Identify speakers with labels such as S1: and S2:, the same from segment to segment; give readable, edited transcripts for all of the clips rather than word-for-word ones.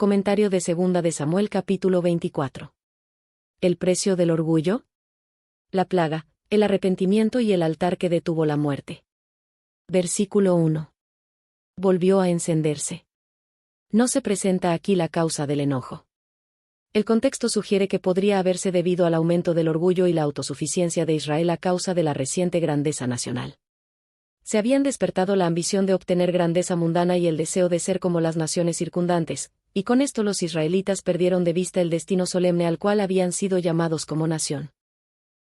S1: Comentario de Segunda de Samuel capítulo 24. ¿El precio del orgullo? La plaga, el arrepentimiento y el altar que detuvo la muerte. Versículo 1. Volvió a encenderse. No se presenta aquí la causa del enojo. El contexto sugiere que podría haberse debido al aumento del orgullo y la autosuficiencia de Israel a causa de la reciente grandeza nacional. Se habían despertado la ambición de obtener grandeza mundana y el deseo de ser como las naciones circundantes, y con esto los israelitas perdieron de vista el destino solemne al cual habían sido llamados como nación.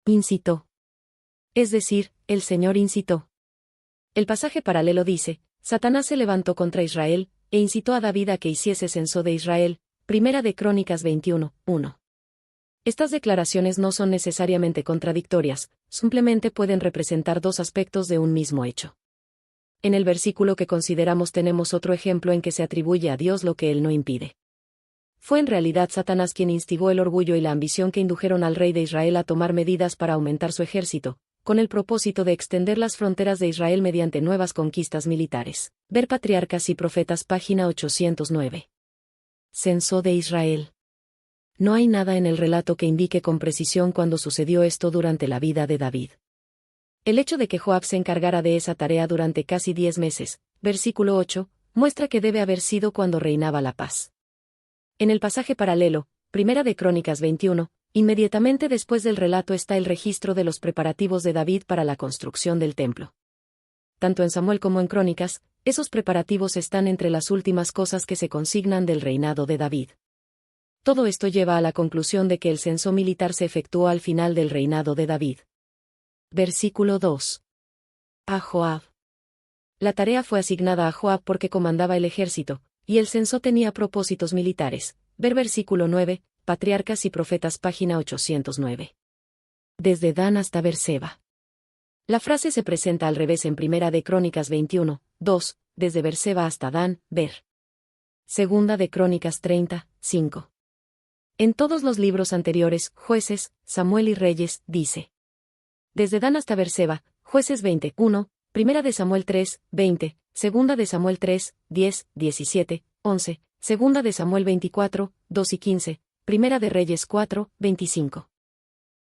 S1: Incitó. Es decir, el Señor incitó. El pasaje paralelo dice, Satanás se levantó contra Israel, e incitó a David a que hiciese censo de Israel, Primera de Crónicas 21, 1. Estas declaraciones no son necesariamente contradictorias, simplemente pueden representar dos aspectos de un mismo hecho. En el versículo que consideramos tenemos otro ejemplo en que se atribuye a Dios lo que Él no impide. Fue en realidad Satanás quien instigó el orgullo y la ambición que indujeron al rey de Israel a tomar medidas para aumentar su ejército, con el propósito de extender las fronteras de Israel mediante nuevas conquistas militares. Ver Patriarcas y Profetas página 809. Censo de Israel. No hay nada en el relato que indique con precisión cuándo sucedió esto durante la vida de David. El hecho de que Joab se encargara de esa tarea durante casi 10 meses, versículo 8, muestra que debe haber sido cuando reinaba la paz. En el pasaje paralelo, Primera de Crónicas 21, inmediatamente después del relato está el registro de los preparativos de David para la construcción del templo. Tanto en Samuel como en Crónicas, esos preparativos están entre las últimas cosas que se consignan del reinado de David. Todo esto lleva a la conclusión de que el censo militar se efectuó al final del reinado de David. Versículo 2. A Joab. La tarea fue asignada a Joab porque comandaba el ejército, y el censo tenía propósitos militares. Ver versículo 9, Patriarcas y Profetas página 809. Desde Dan hasta Berseba. La frase se presenta al revés en Primera de Crónicas 21, 2, desde Berseba hasta Dan, ver. Segunda de Crónicas 30, 5. En todos los libros anteriores, Jueces, Samuel y Reyes, dice. Desde Dan hasta Berseba, Jueces 20, 1, Primera de Samuel 3, 20, Segunda de Samuel 3, 10, 17, 11, Segunda de Samuel 24, 2 y 15, Primera de Reyes 4, 25.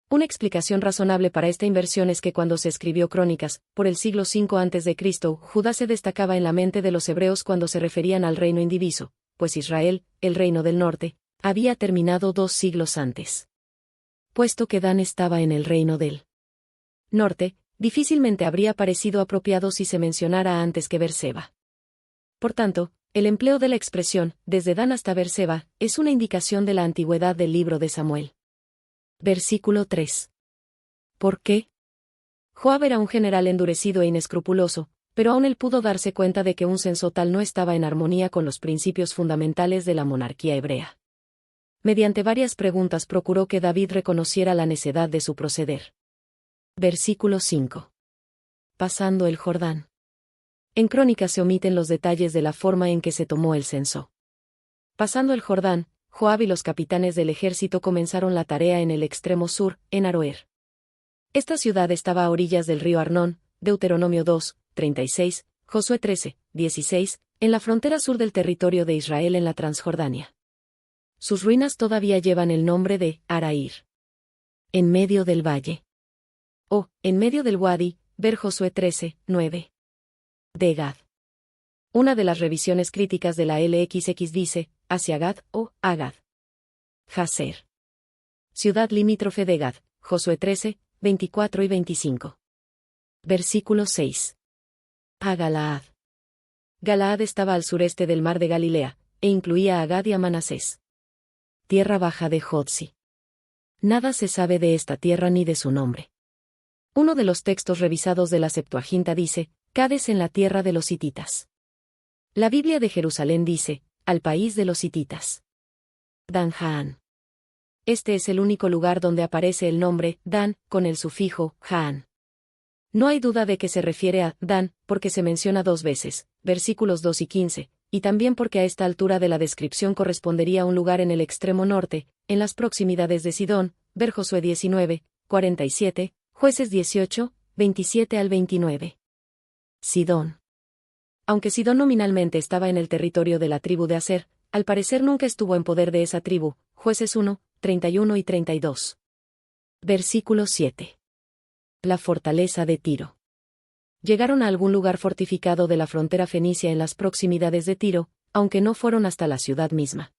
S1: Una explicación razonable para esta inversión es que cuando se escribió Crónicas, por el siglo V a.C., Judá se destacaba en la mente de los hebreos cuando se referían al reino indiviso, pues Israel, el reino del norte, había terminado 2 siglos antes. Puesto que Dan estaba en el reino del norte, difícilmente habría parecido apropiado si se mencionara antes que Berseba. Por tanto, el empleo de la expresión, desde Dan hasta Berseba, es una indicación de la antigüedad del libro de Samuel. Versículo 3. ¿Por qué? Joab era un general endurecido e inescrupuloso, pero aún él pudo darse cuenta de que un censo tal no estaba en armonía con los principios fundamentales de la monarquía hebrea. Mediante varias preguntas procuró que David reconociera la necedad de su proceder. Versículo 5. Pasando el Jordán. En Crónicas se omiten los detalles de la forma en que se tomó el censo. Pasando el Jordán, Joab y los capitanes del ejército comenzaron la tarea en el extremo sur, en Aroer. Esta ciudad estaba a orillas del río Arnón, Deuteronomio 2, 36, Josué 13, 16, en la frontera sur del territorio de Israel en la Transjordania. Sus ruinas todavía llevan el nombre de Arair. En medio del valle. O, en medio del Wadi, ver Josué 13, 9. De Gad. Una de las revisiones críticas de la LXX dice, hacia Gad o Agad. Jazer. Ciudad limítrofe de Gad, Josué 13, 24 y 25. Versículo 6. A Galaad. Galaad estaba al sureste del mar de Galilea, e incluía a Gad y a Manasés. Tierra baja de Jotzi. Nada se sabe de esta tierra ni de su nombre. Uno de los textos revisados de la Septuaginta dice, Cades en la tierra de los hititas. La Biblia de Jerusalén dice, al país de los hititas. Dan-Haan. Este es el único lugar donde aparece el nombre Dan, con el sufijo Haan. No hay duda de que se refiere a Dan, porque se menciona 2 veces, versículos 2 y 15, y también porque a esta altura de la descripción correspondería a un lugar en el extremo norte, en las proximidades de Sidón, ver Josué 19, 47, Jueces 18, 27 al 29. Sidón. Aunque Sidón nominalmente estaba en el territorio de la tribu de Aser, al parecer nunca estuvo en poder de esa tribu. Jueces 1, 31 y 32. Versículo 7. La fortaleza de Tiro. Llegaron a algún lugar fortificado de la frontera fenicia en las proximidades de Tiro, aunque no fueron hasta la ciudad misma.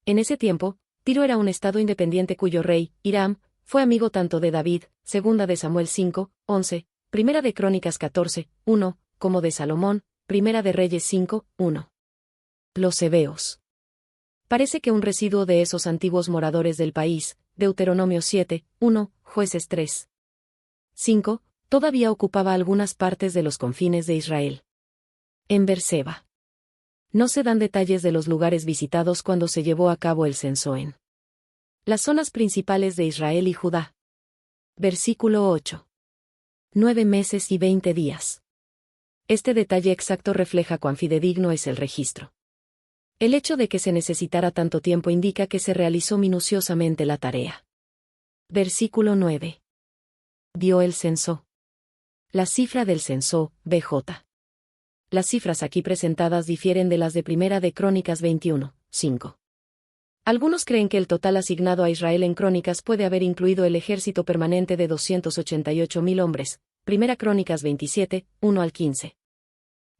S1: En ese tiempo, Tiro era un estado independiente cuyo rey, Hiram, fue amigo tanto de David, segunda de Samuel 5, 11, primera de Crónicas 14, 1, como de Salomón, primera de Reyes 5, 1. Los heveos. Parece que un residuo de esos antiguos moradores del país, Deuteronomio 7, 1, Jueces 3, 5, todavía ocupaba algunas partes de los confines de Israel. En Berseba. No se dan detalles de los lugares visitados cuando se llevó a cabo el censo en las zonas principales de Israel y Judá. Versículo 8. 9 meses y 20 días. Este detalle exacto refleja cuán fidedigno es el registro. El hecho de que se necesitara tanto tiempo indica que se realizó minuciosamente la tarea. Versículo 9. Dio el censo. La cifra del censo, BJ. Las cifras aquí presentadas difieren de las de Primera de Crónicas 21, 5. Algunos creen que el total asignado a Israel en Crónicas puede haber incluido el ejército permanente de 288.000 hombres, Primera Crónicas 27, 1 al 15.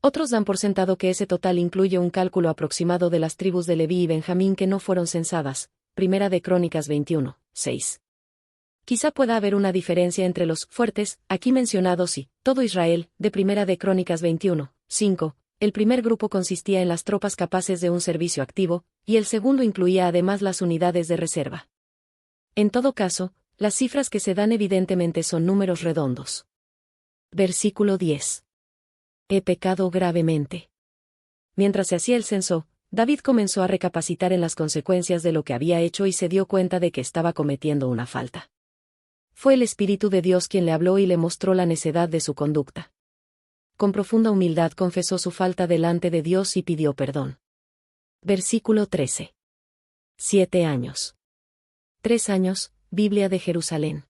S1: Otros dan por sentado que ese total incluye un cálculo aproximado de las tribus de Leví y Benjamín que no fueron censadas, Primera de Crónicas 21, 6. Quizá pueda haber una diferencia entre los fuertes, aquí mencionados y todo Israel, de Primera de Crónicas 21, 5. El primer grupo consistía en las tropas capaces de un servicio activo, y el segundo incluía además las unidades de reserva. En todo caso, las cifras que se dan evidentemente son números redondos. Versículo 10. He pecado gravemente. Mientras se hacía el censo, David comenzó a recapacitar en las consecuencias de lo que había hecho y se dio cuenta de que estaba cometiendo una falta. Fue el Espíritu de Dios quien le habló y le mostró la necedad de su conducta. Con profunda humildad confesó su falta delante de Dios y pidió perdón. Versículo 13. 7 años. 3 años, Biblia de Jerusalén.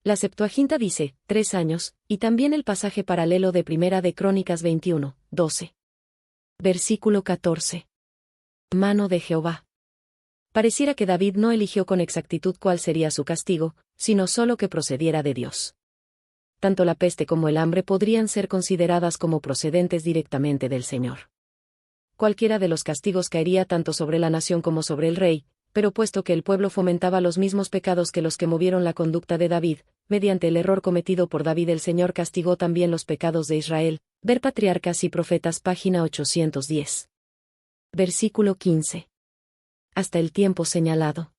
S1: La Septuaginta dice, 3 años, y también el pasaje paralelo de Primera de Crónicas 21, 12. Versículo 14. Mano de Jehová. Pareciera que David no eligió con exactitud cuál sería su castigo, sino solo que procediera de Dios. Tanto la peste como el hambre podrían ser consideradas como procedentes directamente del Señor. Cualquiera de los castigos caería tanto sobre la nación como sobre el rey, pero puesto que el pueblo fomentaba los mismos pecados que los que movieron la conducta de David, mediante el error cometido por David el Señor castigó también los pecados de Israel. Ver Patriarcas y Profetas página 810. Versículo 15. Hasta el tiempo señalado.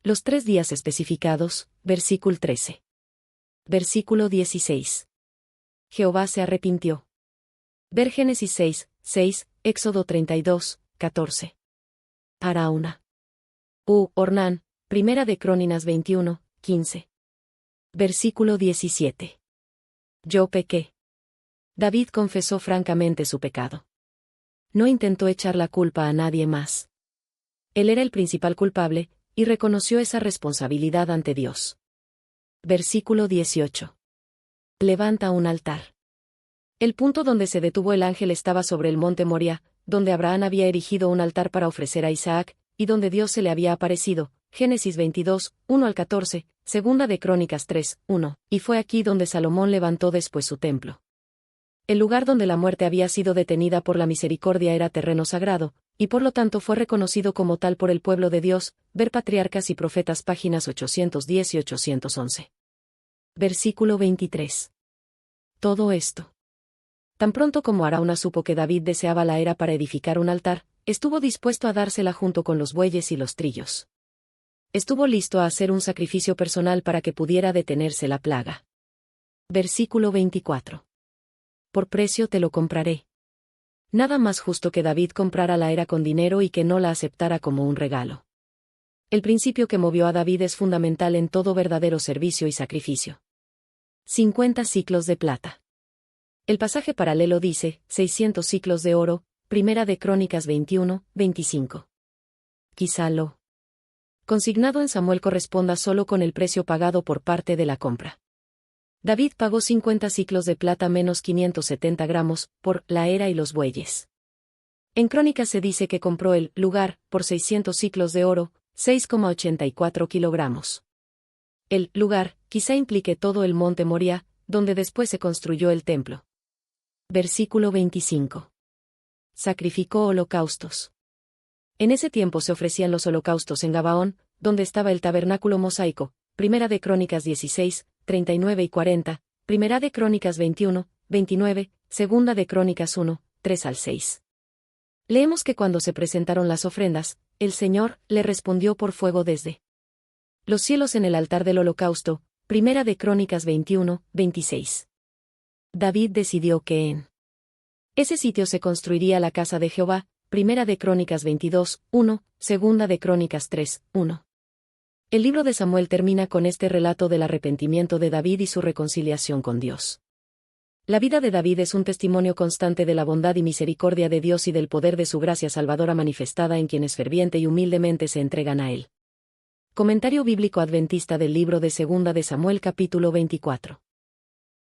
S1: Los 3 días especificados, versículo 13. Versículo 16. Jehová se arrepintió. Ver Génesis 6, 6, Éxodo 32, 14. Arauna. Ornán, Primera de Crónicas 21, 15. Versículo 17. Yo pequé. David confesó francamente su pecado. No intentó echar la culpa a nadie más. Él era el principal culpable, y reconoció esa responsabilidad ante Dios. Versículo 18. Levanta un altar. El punto donde se detuvo el ángel estaba sobre el monte Moria, donde Abraham había erigido un altar para ofrecer a Isaac, y donde Dios se le había aparecido. Génesis 22, 1 al 14, Segunda de Crónicas 3, 1, y fue aquí donde Salomón levantó después su templo. El lugar donde la muerte había sido detenida por la misericordia era terreno sagrado, y por lo tanto fue reconocido como tal por el pueblo de Dios. Ver Patriarcas y Profetas páginas 810 y 811. Versículo 23. Todo esto. Tan pronto como Arauna supo que David deseaba la era para edificar un altar, estuvo dispuesto a dársela junto con los bueyes y los trillos. Estuvo listo a hacer un sacrificio personal para que pudiera detenerse la plaga. Versículo 24. Por precio te lo compraré. Nada más justo que David comprara la era con dinero y que no la aceptara como un regalo. El principio que movió a David es fundamental en todo verdadero servicio y sacrificio. 50 siclos de plata. El pasaje paralelo dice, 600 siclos de oro, Primera de Crónicas 21, 25. Quizá lo consignado en Samuel corresponda solo con el precio pagado por parte de la compra. David pagó 50 siclos de plata menos 570 gramos, por la era y los bueyes. En Crónicas se dice que compró el lugar por 600 siclos de oro, 6,84 kilogramos. El lugar quizá implique todo el monte Moria, donde después se construyó el templo. Versículo 25. Sacrificó holocaustos. En ese tiempo se ofrecían los holocaustos en Gabaón, donde estaba el tabernáculo mosaico. Primera de Crónicas 16, 39 y 40, Primera de Crónicas 21, 29, Segunda de Crónicas 1, 3 al 6. Leemos que cuando se presentaron las ofrendas, el Señor le respondió por fuego desde los cielos en el altar del holocausto. Primera de Crónicas 21, 26. David decidió que en ese sitio se construiría la casa de Jehová. Primera de Crónicas 22, 1, Segunda de Crónicas 3, 1. El libro de Samuel termina con este relato del arrepentimiento de David y su reconciliación con Dios. La vida de David es un testimonio constante de la bondad y misericordia de Dios y del poder de su gracia salvadora manifestada en quienes ferviente y humildemente se entregan a Él. Comentario bíblico adventista del libro de Segunda de Samuel capítulo 24.